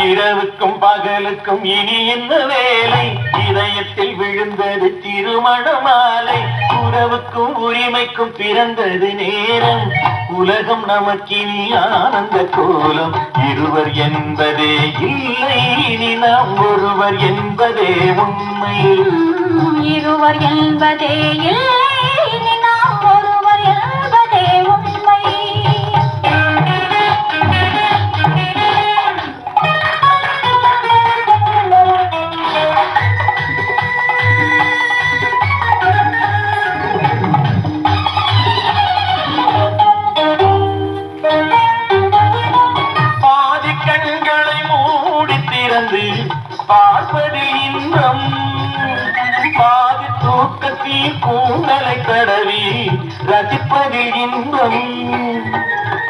இரவுக்கும் பகலுக்கும் இனி என்ன வேலை? இதயத்தில் விழுந்தது திருமண மாலை. உறவுக்கும் உரிமைக்கும் பிறந்தது நேரம். உலகம் நமக்கினி ஆனந்த கோலம். இருவர் என்பதே இல்லை, இனி நாம் ஒருவர் என்பதே உண்மை. இருவர் என்பதே இல்லை, இனி நாம் ஒருவர் என்பதே உண்மை. பார்ப்பதில் இன்பம், பாதி தூக்கத்தில் கூந்தலை தடவி ரசிப்பதில் இன்பம்.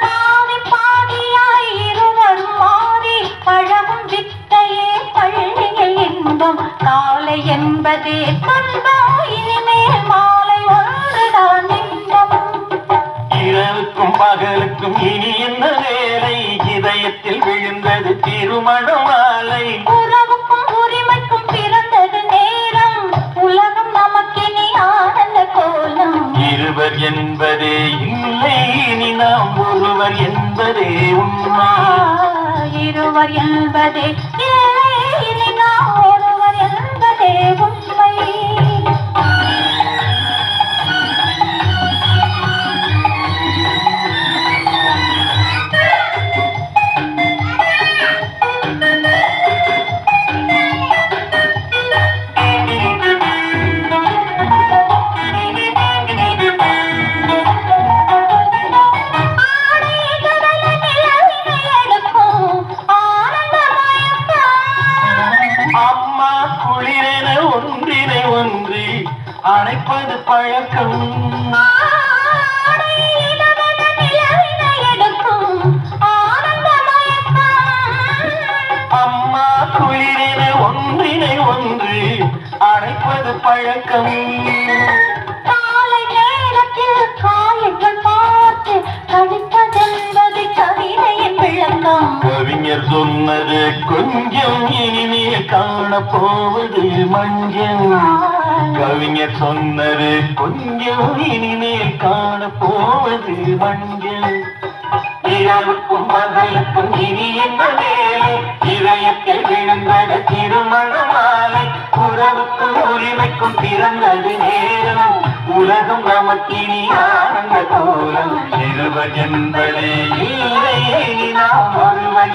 பாதி பாதியாய் இருவர் மாறி பழகும் வித்தையே பள்ளியில் இன்பம். காலை என்பதே துன்பம், இனிமேல் மாலை ஒன்றுதான் இன்பம். இரவுக்கும் பகலுக்கும் இனி என்ன வேலை? இதயத்தில் விழுந்தது திருமண மாலை. உறவுக்கும் உரிமைக்கும் பிறந்தது நேரம். உலகம் நமக்கினி ஆனந்த கோலம். இருவர் என்பதே இல்லை, இனி நாம் ஒருவர் என்பதே உண்மை. இருவர் என்பதே இல்லை, இனி நாம் ஒருவர் என்பதே உண்மை. அம்மா குளிரென ஒன்றினை ஒன்று அணைப்பது பழக்கம். அம்மா குளிரென ஒன்றினை ஒன்று அணைப்பது பழக்கம். காலை நேரத்தில் காயங்கள் பார்த்து கழிப்பதென்பது கவிதையின் விளக்கம். கவிஞர் சொன்னது கொஞ்சம், இனிமேல் காணப்போவது மஞ்சள். கவிஞர் சொன்னது கொஞ்சம், இனிமேல் காணப்போவது மஞ்சள். இரவுக்கும் பகலுக்கும் இனி என்ன வேலை? இதயத்தில் விழுந்தது திருமண மாலை. உறவுக்கும் உரிமைக்கும் பிறந்தது நேரம். உலகம் நமக்கினி ஆனந்த கோலம். இருவர் என்பதே இல்லை, இனி நாம் ஒருவர்